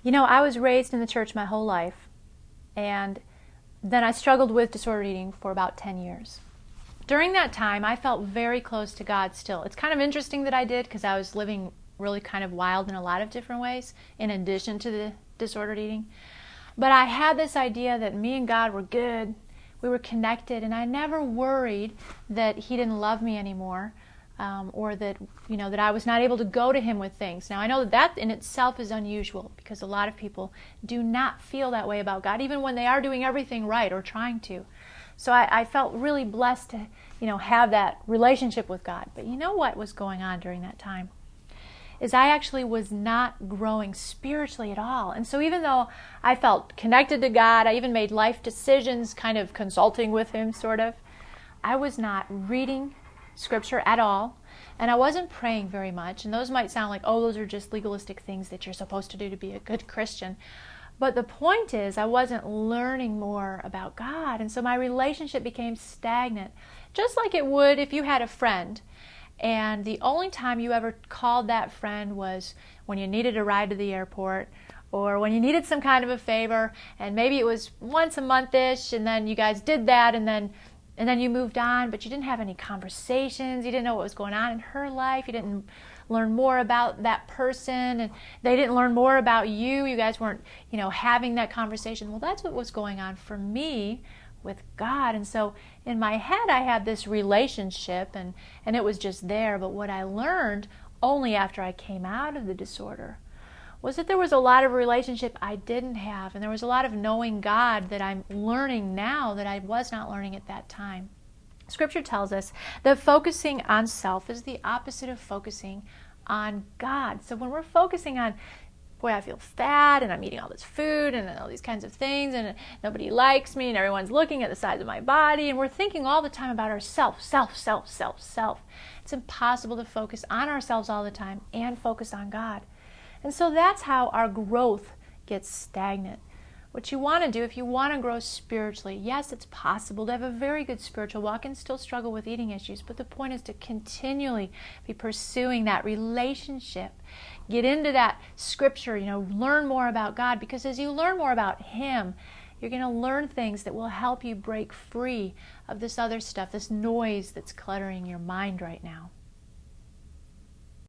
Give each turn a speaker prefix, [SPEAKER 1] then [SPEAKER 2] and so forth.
[SPEAKER 1] You know, I was raised in the church my whole life, and then I struggled with disordered eating for about 10 years. During that time, I felt very close to God still. It's kind of interesting that I did because I was living really kind of wild in a lot of different ways in addition to the disordered eating. But I had this idea that me and God were good, we were connected, and I never worried that He didn't love me anymore, or that that I was not able to go to Him with things. Now I know that that in itself is unusual because a lot of people do not feel that way about God, even when they are doing everything right or trying to. So I felt really blessed to have that relationship with God. But you know what was going on during that time? Is I actually was not growing spiritually at all. And so even though I felt connected to God, I even made life decisions kind of consulting with Him sort of, I was not reading Scripture at all, and I wasn't praying very much. And those might sound like, oh, those are just legalistic things that you're supposed to do to be a good Christian. But the point is, I wasn't learning more about God, and so my relationship became stagnant, just like it would if you had a friend, and the only time you ever called that friend was when you needed a ride to the airport, or when you needed some kind of a favor, and maybe it was once a month-ish, and then you guys did that, and then you moved on, but you didn't have any conversations, you didn't know what was going on in her life, you didn't learn more about that person, and they didn't learn more about you. You guys weren't, having that conversation. Well, that's what was going on for me with God. And so in my head, I had this relationship, and it was just there. But what I learned only after I came out of the disorder was that there was a lot of relationship I didn't have, and there was a lot of knowing God that I'm learning now that I was not learning at that time. Scripture tells us that focusing on self is the opposite of focusing on God. So when we're focusing on, boy, I feel fat, and I'm eating all this food, and all these kinds of things, and nobody likes me, and everyone's looking at the size of my body, and we're thinking all the time about ourself, self. It's impossible to focus on ourselves all the time and focus on God. And so that's how our growth gets stagnant. What you want to do if you want to grow spiritually, yes, it's possible to have a very good spiritual walk and still struggle with eating issues, but the point is to continually be pursuing that relationship. Get into that Scripture, learn more about God, because as you learn more about Him, you're going to learn things that will help you break free of this other stuff, this noise that's cluttering your mind right now.